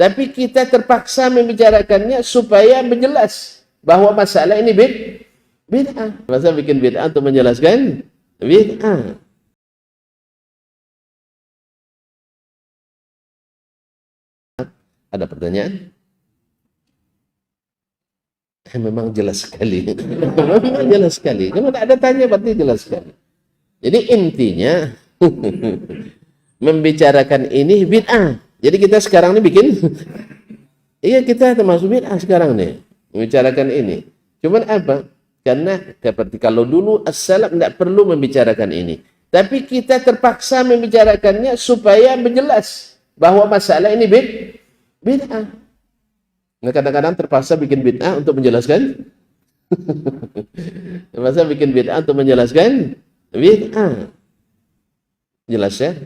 Tapi kita terpaksa membicarakannya supaya menjelas bahwa masalah ini bid'ah. Masa bikin bid'ah untuk menjelaskan bid'ah. Ada pertanyaan? Memang jelas sekali. Memang jelas sekali. Kalau tidak ada tanya berarti jelas sekali. Jadi intinya membicarakan ini bid'ah. Jadi kita sekarang ini bikin iya, kita termasuk bid'ah sekarang nih membicarakan ini. Cuman apa? Karena seperti kalau dulu as-salaf tidak perlu membicarakan ini. Tapi kita terpaksa membicarakannya supaya menjelas bahwa masalah ini bid'ah. Nah, kadang-kadang terpaksa bikin bid'ah untuk menjelaskan terpaksa bikin bid'ah untuk menjelaskan bid'ah. Jelas ya?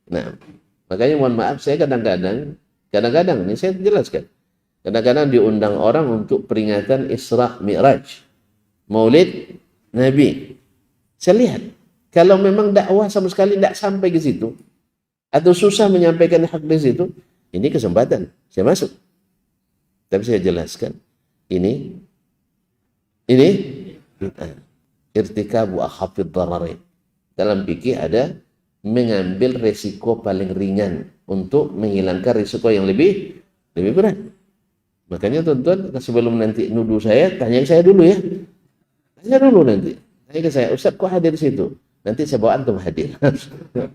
Nah, makanya mohon maaf saya kadang-kadang ini saya jelaskan. Kadang-kadang diundang orang untuk peringatan Isra Mi'raj, Maulid Nabi. Saya lihat kalau memang dakwah sama sekali tidak sampai ke situ atau susah menyampaikan hak di situ, ini kesempatan saya masuk. Tapi saya jelaskan ini bid'ah. Irtikabu akhafid dararain. Dalam fikih ada mengambil resiko paling ringan untuk menghilangkan risiko yang lebih berat. Makanya tuan-tuan sebelum nanti nuduh saya, tanya saya dulu ya. Tanya dulu nanti. Tanya ke saya, Ustaz kok hadir di situ? Nanti saya bawa antum hadir.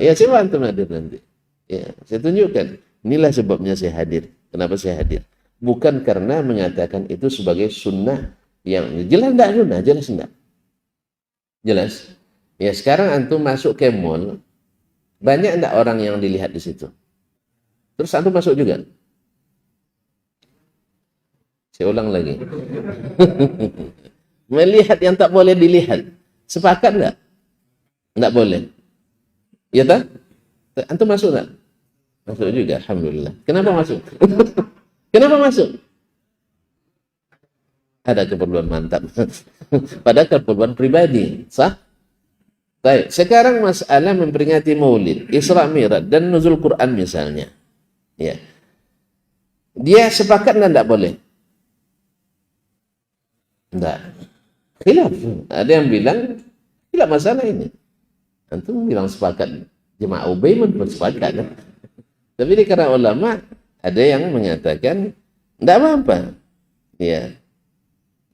Ya, saya bawa antum hadir nanti. Ya, saya tunjukkan. Inilah sebabnya saya hadir. Kenapa saya hadir? Bukan karena mengatakan itu sebagai sunnah yang jelas enggak sunnah, jelas enggak. Jelas. Ya, sekarang antum masuk ke mall, banyak enggak orang yang dilihat di situ? Terus antum masuk juga? Saya ulang lagi. Melihat yang tak boleh dilihat. Sepakat enggak? Enggak boleh. Ya tak? Antum masuk enggak? Masuk juga, alhamdulillah. Kenapa masuk? Kenapa masuk? Ada keperluan mantap. Pada keperluan pribadi. Sah? Baik. Sekarang masalah memperingati Maulid, Isra Mi'raj dan nuzul Quran misalnya. Ya. Dia sepakat dan tidak boleh? Tidak. Khilaf. Ada yang bilang tidak masalah ini. Antum bilang sepakat. Jemaah Ubay pun sepakat. Tapi di kalangan ulama ada yang mengatakan tidak apa-apa, ya,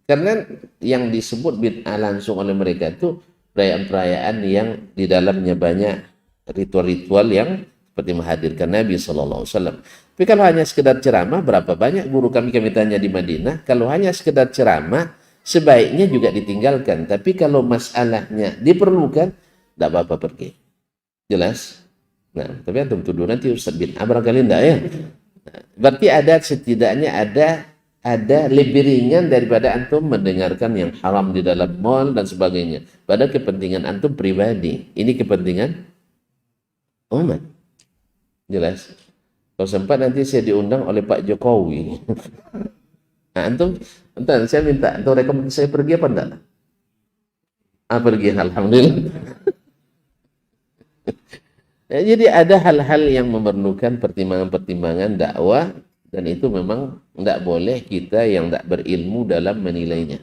karena yang disebut bid'ah langsung oleh mereka itu perayaan-perayaan yang di dalamnya banyak ritual-ritual yang seperti menghadirkan Nabi SAW. Tapi kalau hanya sekedar ceramah, berapa banyak guru kami tanya di Madinah, kalau hanya sekedar ceramah, sebaiknya juga ditinggalkan. Tapi kalau masalahnya diperlukan, tidak apa-apa pergi. Jelas? Nah, tapi antum tuduh nanti Ustaz bid'ah barangkali tidak ya. Berarti ada setidaknya ada lebih ringan daripada antum mendengarkan yang haram di dalam mall dan sebagainya. Pada kepentingan antum pribadi. Ini kepentingan umat. Jelas? Kalau sempat nanti saya diundang oleh Pak Jokowi. Nah, antum, entar saya minta antum rekomendasi saya pergi apa enggak? Pergi, alhamdulillah. Ya, jadi ada hal-hal yang memerlukan pertimbangan-pertimbangan dakwah dan itu memang tidak boleh kita yang tidak berilmu dalam menilainya.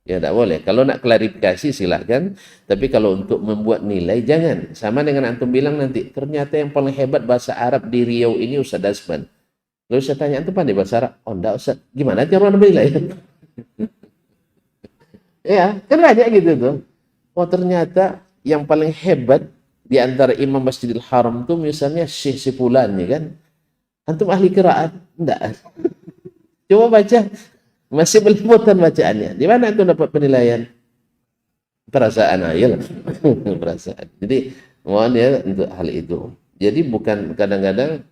Ya tidak boleh. Kalau nak klarifikasi silakan, tapi kalau untuk membuat nilai jangan. Sama dengan antum bilang nanti, ternyata yang paling hebat bahasa Arab di Riau ini Ustaz Dasman. Lalu saya tanya, antum pandai bahasa Arab? Oh enggak Ustaz. Gimana cara menilai? Ya, kan banyak gitu tuh. Oh ternyata yang paling hebat di antara imam Masjidil Haram itu misalnya Syekh Sipulan ya kan. Antum ahli qiraat? Enggak. Coba baca. Masih belepotan bacaannya. Di mana antum dapat penilaian? Perasaan aja lah. Perasaan. Jadi mohon ya untuk hal itu. Jadi bukan kadang-kadang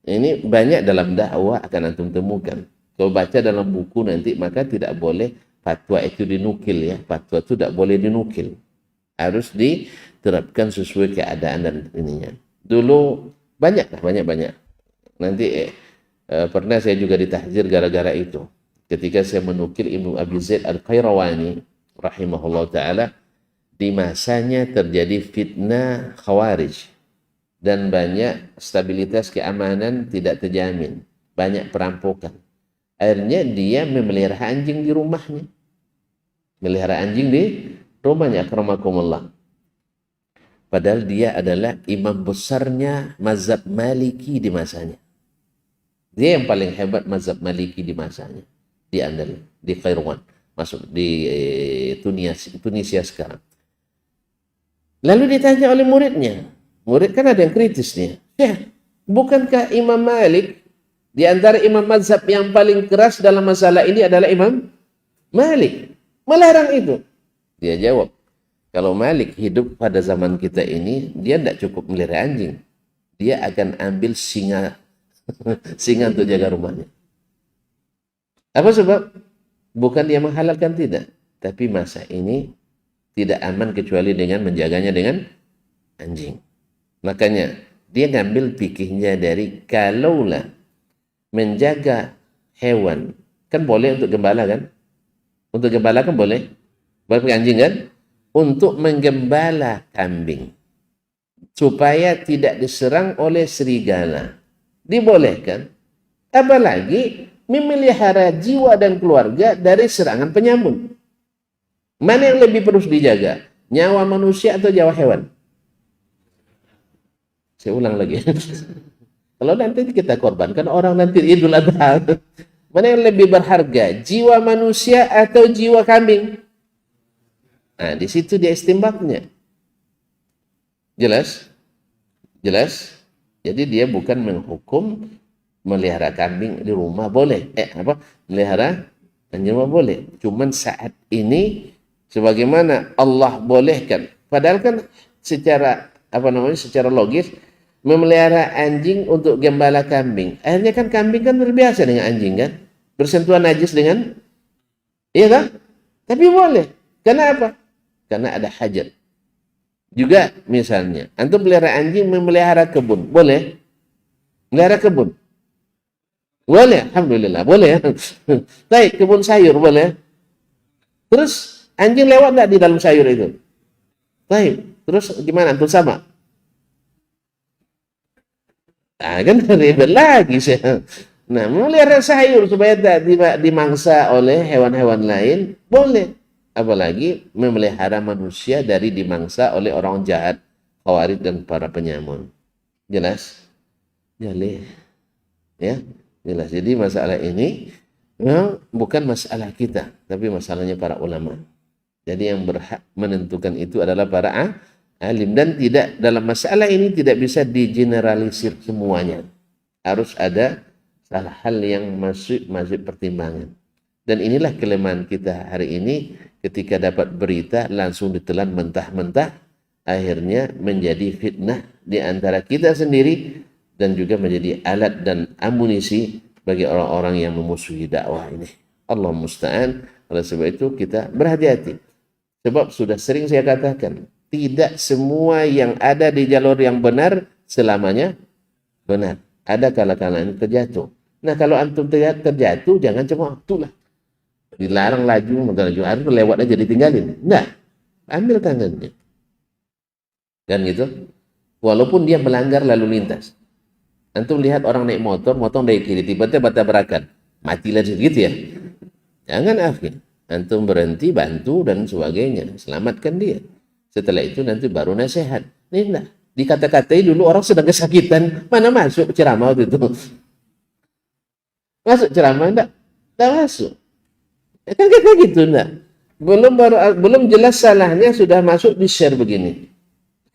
ini banyak dalam dakwah akan antum temukan. Kalau baca dalam buku nanti maka tidak boleh fatwa itu dinukil ya. Fatwa itu tidak boleh dinukil. Harus diterapkan sesuai keadaan dan ininya. Dulu banyak. Nanti pernah saya juga ditahzir gara-gara itu. Ketika saya menukil Ibnu Abi Zaid Al-Qayrawani rahimahullah ta'ala, di masanya terjadi fitnah khawarij dan banyak stabilitas keamanan tidak terjamin. banyak perampokan. Akhirnya dia memelihara anjing di rumahnya. Melihara anjing di rumahnya, akramakumullah. Padahal dia adalah imam besarnya mazhab Maliki di masanya. Dia yang paling hebat mazhab Maliki di masanya. Di Andalus, di Kairouan, masuk di Tunisia sekarang. Lalu ditanya oleh muridnya. Murid kan ada yang kritis nih. Ya, bukankah Imam Malik di antara imam mazhab yang paling keras dalam masalah ini adalah Imam Malik? Melarang itu. Dia jawab, kalau Malik hidup pada zaman kita ini, dia tidak cukup melihara anjing. Dia akan ambil singa singa untuk jaga rumahnya. Apa sebab? Bukan dia menghalalkan, tidak. Tapi masa ini tidak aman kecuali dengan menjaganya dengan anjing. Makanya dia ngambil fikihnya dari kalaulah menjaga hewan. Kan boleh untuk gembala kan? Untuk gembala kan boleh. Boleh pakai anjing kan? Untuk menggembala kambing. Supaya tidak diserang oleh serigala. Dibolehkan. Apalagi memelihara jiwa dan keluarga dari serangan penyamun. Mana yang lebih perlu dijaga? Nyawa manusia atau nyawa hewan? Saya ulang lagi. Kalau nanti kita korbankan orang nanti Idul Adha. Mana yang lebih berharga? Jiwa manusia atau jiwa kambing? Nah, di situ dia istimbabnya. Jelas? Jelas? Jadi dia bukan menghukum melihara kambing di rumah boleh. Melihara anjing boleh. Cuman saat ini sebagaimana Allah bolehkan. Padahal kan secara secara logis memelihara anjing untuk gembala kambing. Akhirnya kan kambing kan terbiasa dengan anjing kan? Bersentuhan najis dengan, iya kan? Tapi boleh. Kenapa? Karena ada hajat. Juga misalnya, antum pelihara anjing memelihara kebun, boleh? Melihara kebun? Boleh, alhamdulillah, boleh. Baik, kebun sayur boleh. Terus anjing lewat enggak di dalam sayur itu? Baik, terus gimana antum sama? Nah, kan ribet lagi sih. Nah, memelihara sayur supaya tidak dimangsa oleh hewan-hewan lain, boleh. Apalagi memelihara manusia dari dimangsa oleh orang jahat, khawarij dan para penyamun. Jelas? Jelas. Ya, jelas. Jadi masalah ini memang bukan masalah kita, tapi masalahnya para ulama. Jadi yang berhak menentukan itu adalah para alim, dan tidak dalam masalah ini tidak bisa digeneralisir semuanya. Harus ada salah hal yang masuk pertimbangan. Dan inilah kelemahan kita hari ini, ketika dapat berita langsung ditelan mentah-mentah, akhirnya menjadi fitnah di antara kita sendiri dan juga menjadi alat dan amunisi bagi orang-orang yang memusuhi dakwah ini. Allah musta'an. Oleh sebab itu kita berhati-hati. Sebab sudah sering saya katakan, tidak semua yang ada di jalur yang benar selamanya benar. Ada kala-kalanya terjatuh. Nah, kalau antum terjatuh, jangan cuma itulah. Dilarang laju, harus lewat aja ditinggalin. Enggak. Ambil tangannya. Dan gitu. Walaupun dia melanggar lalu lintas. Antum lihat orang naik motor dari kiri, tiba-tiba tabrakan. Matilah gitu ya. Jangan akhir. Antum berhenti, bantu dan sebagainya. Selamatkan dia. Setelah itu nanti baru nasihat. Ini enggak. Dikata-katai dulu orang sedang kesakitan. Mana masuk ceramah waktu itu? Masuk ceramah enggak? Enggak masuk. Kan kita gitu enggak? Belum jelas salahnya sudah masuk di share begini.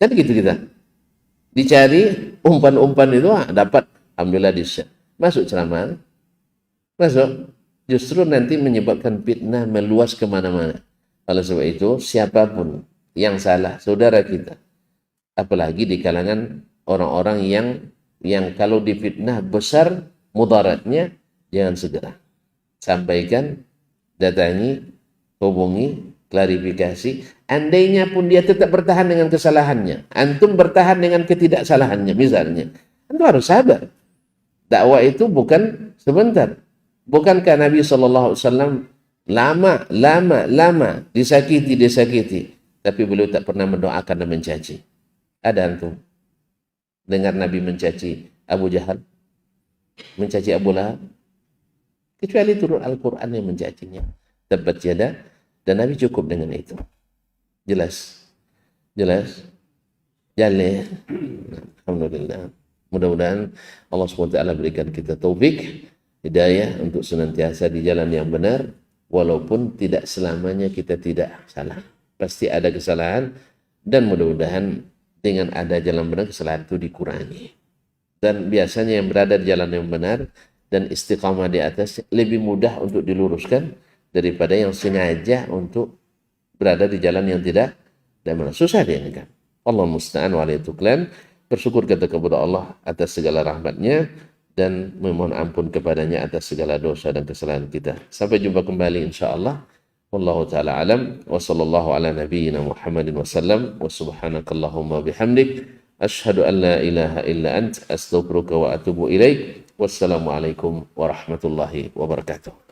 Kan gitu kita. Dicari umpan-umpan itu dapat, alhamdulillah di share. Masuk ceramah. Masuk. Justru nanti menyebabkan fitnah meluas kemana-mana. Oleh sebab itu, siapapun yang salah, saudara kita. Apalagi di kalangan orang-orang yang kalau difitnah besar mudaratnya, jangan segera. Sampaikan, datangi, hubungi, klarifikasi. Andainya pun dia tetap bertahan dengan kesalahannya, antum bertahan dengan ketidaksalahannya misalnya, antum harus sabar. Dakwah itu bukan sebentar. Bukankah Nabi SAW lama disakiti, tapi beliau tak pernah mendoakan dan mencaci. Ada antum dengar Nabi mencaci Abu Jahal? mencaci Abu Lahab, kecuali turun Al-Quran yang mencacinya. Tabbat yada, dan Nabi cukup dengan itu. Jelas? Jelas? Jalan. Alhamdulillah. Mudah-mudahan Allah SWT berikan kita taufik, hidayah untuk senantiasa di jalan yang benar, walaupun tidak selamanya kita tidak salah. Pasti ada kesalahan, dan mudah-mudahan dengan ada jalan benar, kesalahan itu dikurangi. Dan biasanya yang berada di jalan yang benar dan istiqamah di atas lebih mudah untuk diluruskan daripada yang sengaja untuk berada di jalan yang tidak benar. Susah dia ini kan. Allah musta'an wa alaihi tuklan. Bersyukur kita kepada Allah atas segala rahmatnya dan memohon ampun kepadanya atas segala dosa dan kesalahan kita. Sampai jumpa kembali insyaAllah. Wallahu ta'ala alam. Wa sallallahu ala nabiyyina Muhammadin wa sallam. Wa subhanakallahumma bihamdik. Ashhadu an la ilaha illa ant. Astaghfiruka wa atubu ilaik. Wassalamualaikum warahmatullahi wabarakatuh.